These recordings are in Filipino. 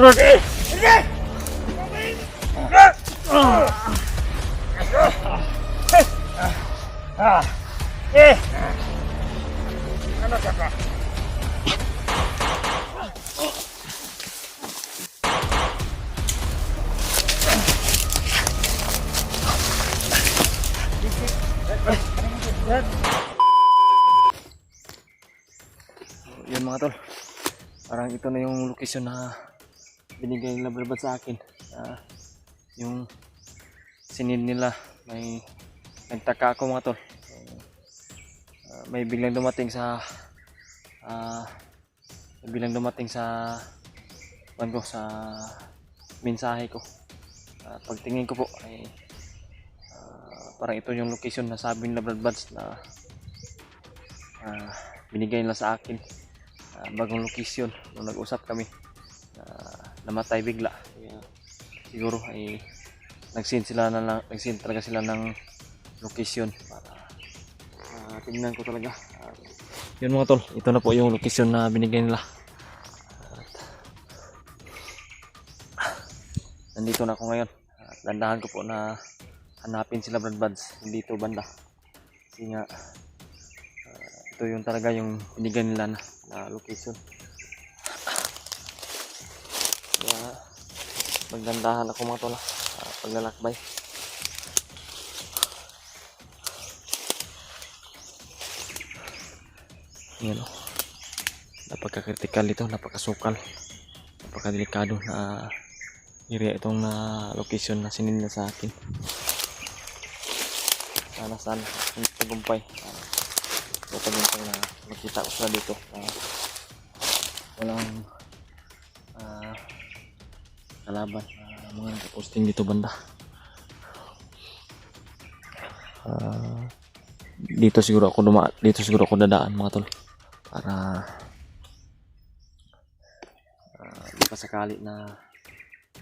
Ano ka pa? Yun mga tol, parang ito na yung location na binigay nila Brad sa akin. Yung sinid nila, may nagtaka ako mga tol. May biglang dumating sa sa mensahe ko. Pagtingin ko po ay parang ito yung location na sabi nila Brad na binigay nila sa akin. Bagong location nung nag-usap kami, namatay bigla. Siguro ay nag-send talaga sila ng location para tingnan ko talaga. Yun mga tol, ito na po yung location na binigay nila. Nandito na ako ngayon. Dandahan ko po na hanapin sila Brad dito banda. Kasi nga ito yung talaga yung binigay nila na location. Kaya magdandahan ako mga tol paglalakbay. Yan o, napaka-critical ito, napakasukal, napaka-delikado na area itong location na sinila sa akin. Sana hindi tagumpay. Tagumpay na makita ko sila dito. Walang kalaban mga nakaposting dito banda. Dito siguro ako dadaan mga tol para baka sakali na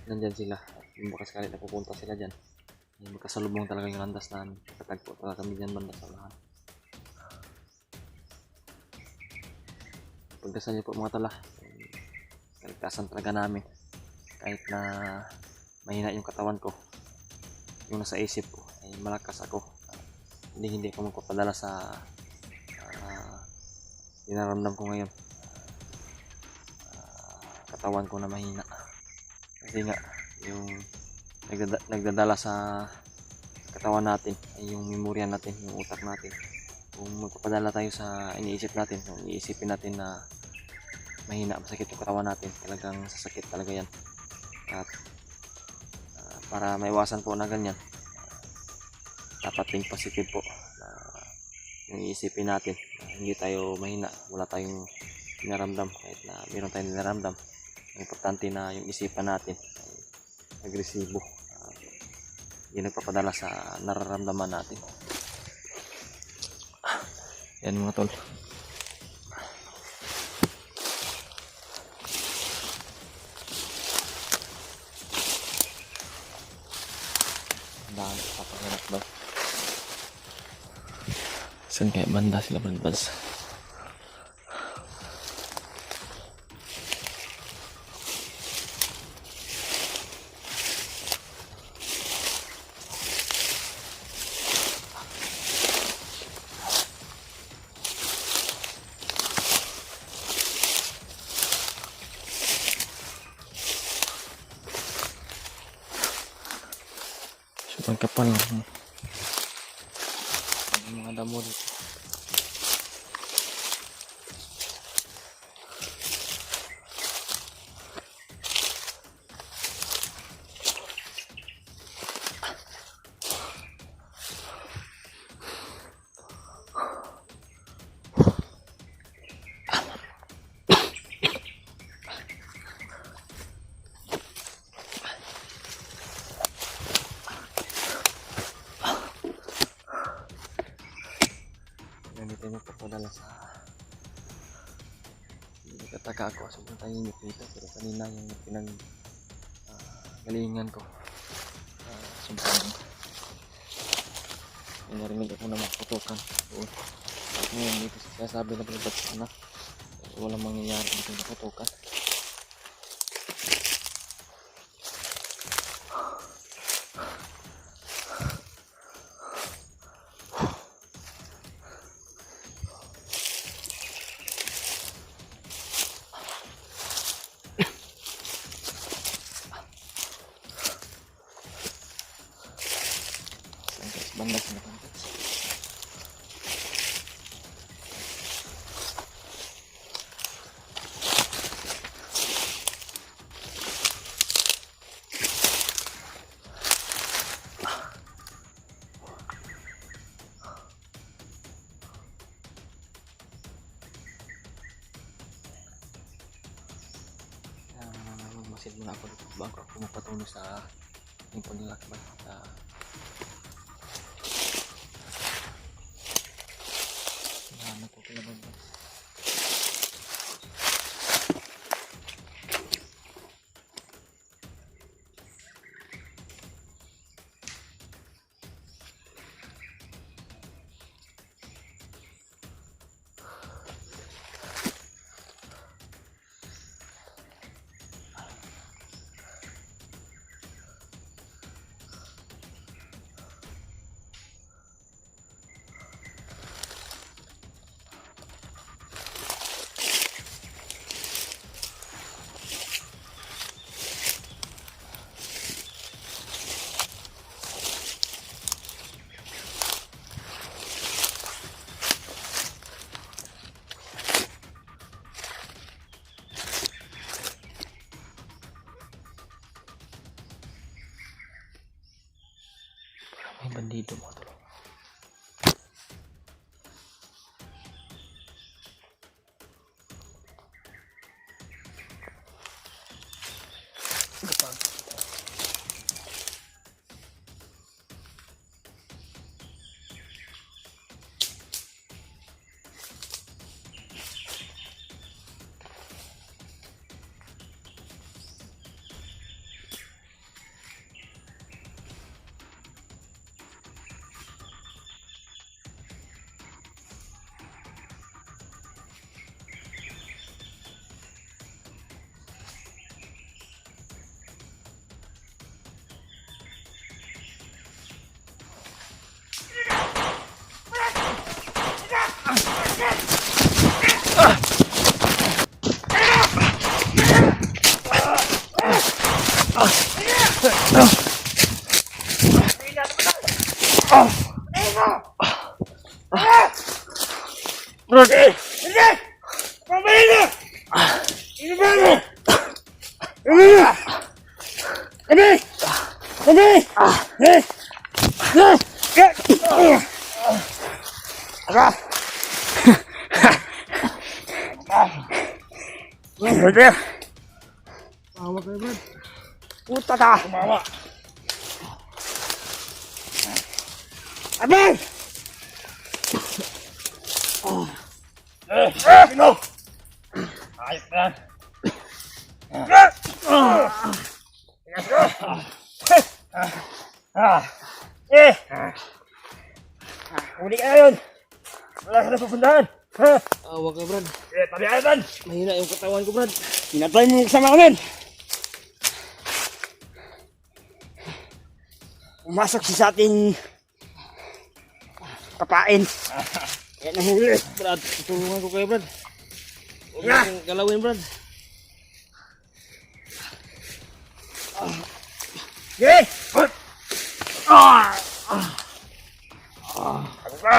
nandyan sila, baka sakali na pupunta sila dyan, magkasalubong talaga yung landas na katagpo talaga kami dyan banda sa lahat. Pagdasal niyo po mga tol, kaligtasan talaga namin kahit na mahina yung katawan ko, yung nasa isip ko ay malakas ako. Hindi ako magpapadala sa dinaramdam ko ngayon. Katawan ko na mahina kasi nga yung nagdadala sa katawan natin ay yung memorya natin, yung utak natin. Kung magpapadala tayo sa iniisip natin, kung iisipin natin na mahina, masakit yung katawan natin, talagang sasakit talaga yan. At para maiwasan po na ganyan, dapat think positive po yung iisipin natin. Hindi tayo mahina, wala tayong dinaramdam. Kahit na meron tayong dinaramdam, importante na yung isipan natin ay agresibo, yung nagpapadala sa nararamdaman natin. Yan mga tol. Dami papahanap ba? Saan kaya banda sila Brad? Sobrang kapal ng mga damo dito. Ganito yung papadala sa nagtataka ako sobrang tahimik dito, pero kanina yung galingan ko sobrang narinig ako na maputukan doon. Ngayon dito sasabi na Brad sana walang mangyayari dito naputukan. Exit muna ako dito bago ako mapatungo sa impon ng lakban. Hanap ko kailangan ba. May bandido mga tol. Brad! Sige! Pabalik na! Ano ba mo? Ano na? Kami! Kami! Aga! Brad! Tawa kayo Brad. Puta ka! Kumawa! Abay! Sino? Ayop na! Uli ka na yun! Wala ka na pupuntahan! Tawa kayo Brad. Tabihan! Mahina yung katawan ko Brad. Pinatay mo yung kasama ko nun! Pumasok siya sa ating kapain. Kaya nahuli. Brad, tulungan ko kayo Brad. Huwag Nga! kang galawin Brad. Sige! Ako ka!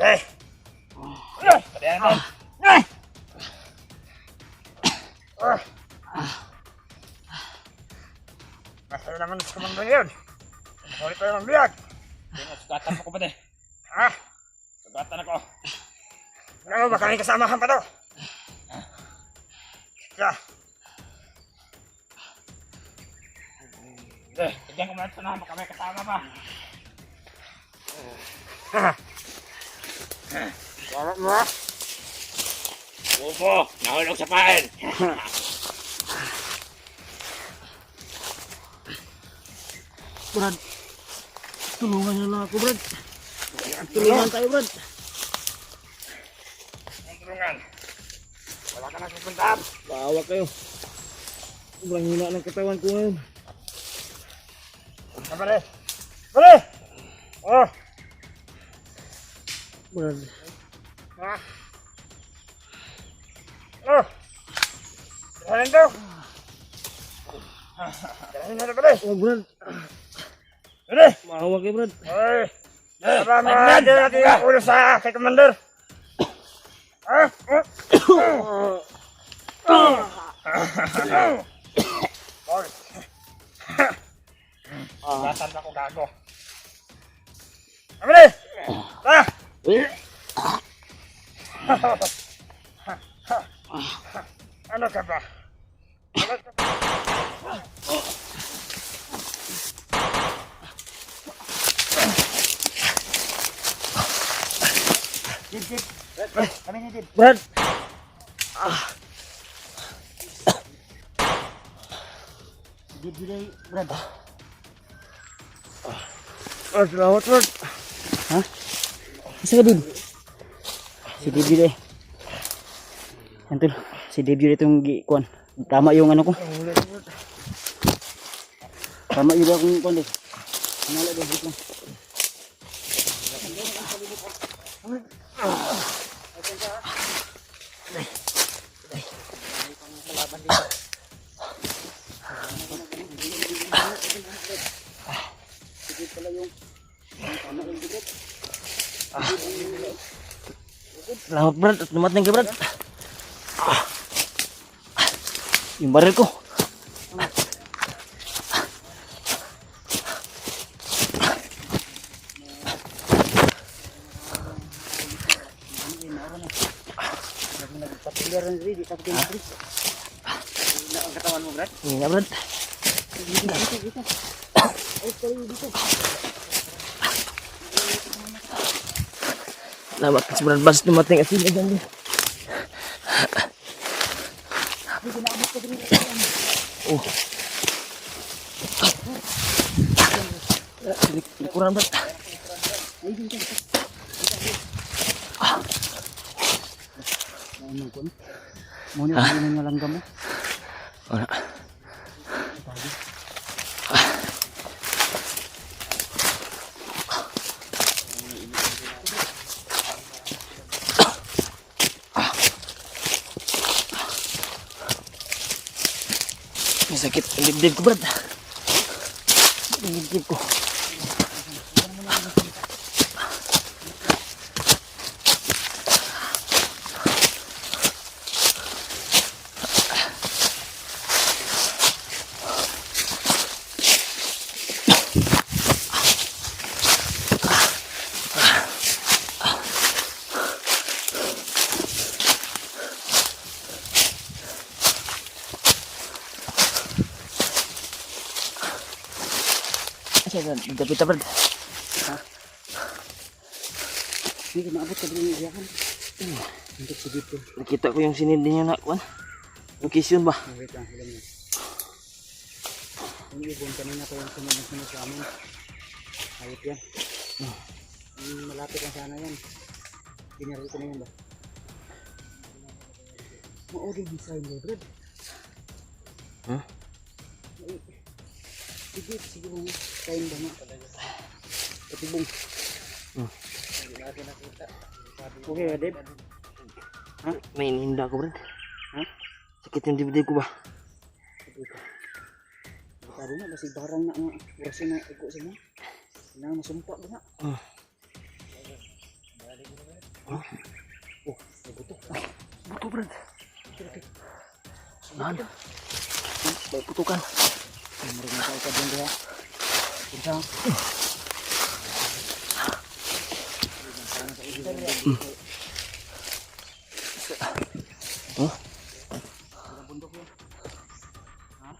Eh! Tabihan natin! Masaya naman sa kamandang yun. Ulit tayo ng biyag. Sugatan mo ko ba Ha? Sugatan ako. Ano, baka may kasamahan pa to. Siya. Diyan ko muna sana, baka may kasama pa. Salamat mo ha. Upo, nahulog sa pain. Brad, tulungan niyo lang ako Brad. Tulungan tayo Brad. Ang tulungan. Wala ka na pupuntahan. Bawa kayo. Sobrang hina ng katawan ko ngayon. Pare! Pare! Oh! Brad, Ha? Oh! Kailangan daw! Kailangan na pare! oh Brad, Pare! maawa kayo Brad. Ay! Para ma-adil natin yung ulo sa kay Commander! Ha? Boy! Basan ako gago! Pare! Ha? Ano ka ba? Ano ka ba? Dib. Kami ni Dib. Brad! Dib dili, Brad. Salamat, Brad. Ha? Isa ka Dib? Si Dib dili. Antol, si Dib dili itong kuan. Tama yung ano ko. Tama yung akong kuan eh. Nala doon dito. Salamat Brad, at dumating ka Brad. Yung baril ko. Patiliran rin, di tapos kinapri. Ang katawan mo, Brad? Hindi nga Brad. Dito. Ay, kayo dito. Salamat si Brad Bas dumating at sila dyan. Oh. Likuran Brad. Ano ko? Muna ko yung nalanggam mo. Wala. May sakit ang dibdib ko Brad. Ang dibdib ko. Sige, dapit Brad. Hindi ka maabot ka din yung iyakan. Untuk si dito. Nakita ko yung sinindi niya na kuan. Location ba? Wait lang, ilan yun. Yung ibon kanina pa yung sumunod sa amin. Ayot yan. Malapit lang sana yan. Pinaril ko na yun ba? Ma-order design mo, Brad. Huh? Sige mo. Kain ba nga? Patibong. Hindi natin nakita. Okay ba, Deb? Ha? May inihinda ko Brad. Ha? Sakit yung dibdib ko ba? Sabi na, kasi barang na nga. Kurasi na iko sa mga. Na masumpa ba nga? Oh, may buto. Buto Brad. Saan? May putukan. Meron na ka dyan diha. Punta. Huh?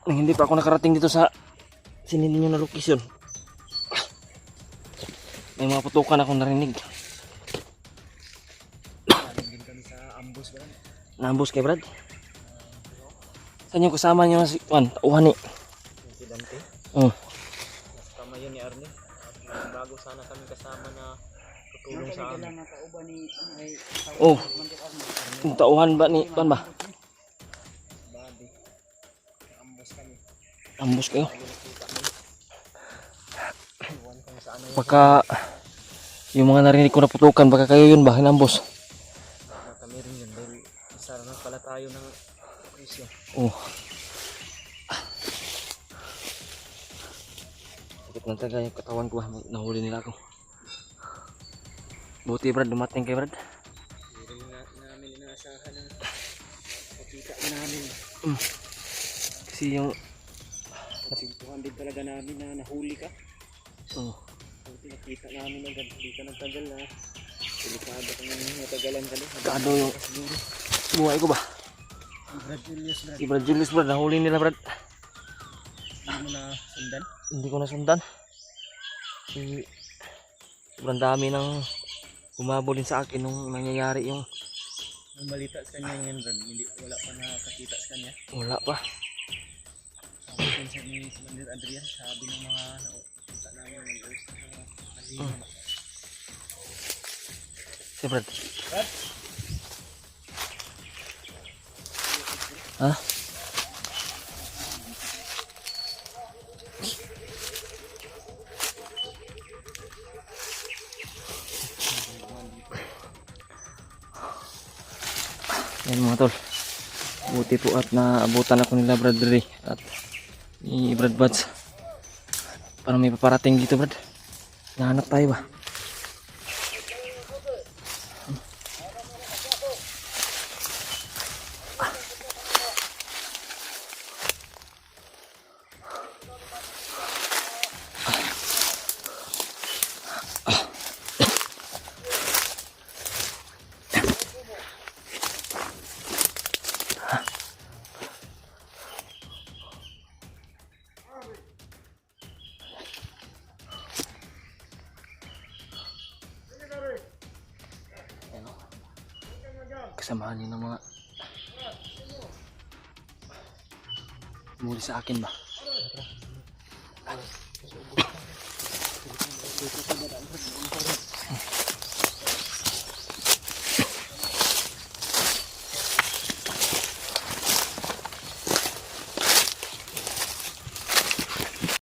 Nang hindi pa ako nakarating dito sa sinindi nyo na location. May mga putukan akong narinig. Na-ambush kay Brad? Saan yung kasama nyo si Juan? Tauhan ni. Insidente. Kasama yun ni Arnie. At bago sana kami kasama na tutulong sa amin. Oh. Yung tauhan ba ni Juan ba? Babi. Ambos kami. Ambush kayo. Iwan kami sa ano yun. Baka yung mga narinig ko na putukan, baka kayo yun ba? Hinambos. Baka kami rin yun. Dahil isa lang pala tayo ng presyo. Oh. Sakit ng taga yung katawan ko ba? Nahuli nila ako. Buti Brad, dumating kay Brad. Hindi rin namin inaasahan na makita namin. Kasi yung... Nasigtuhan din talaga namin na nahuli ka. Oh. Buti nakita namin agad. Hindi ka nagtagal na. Delikado kung natagalan ka din. Kado yung buhay ko ba? Brad Julius, Brad. Si Brad Julius, Brad. Nahuli nila, Brad. Hindi mo na sundan. Hindi ko nasundan. Sobrang dami ng humabol din sa akin nung nangyayari yung Ang balita sa kanya ngayon, Brad. Hindi, wala pa nakakita sa kanya. wala pa. Sabi sa ni Commander Adrian, sabi ng mga nakita namin nag-urse sa kanina. Si Brad. Brad? Ha? Yan mga tol. Buti po at naabutan ako nila Brad Ray at ni Brad Buds. Parang may paparating dito, Brad. Nahanap tayo ba? Kasamahan niyo ng mga muli sa akin ba? Ano?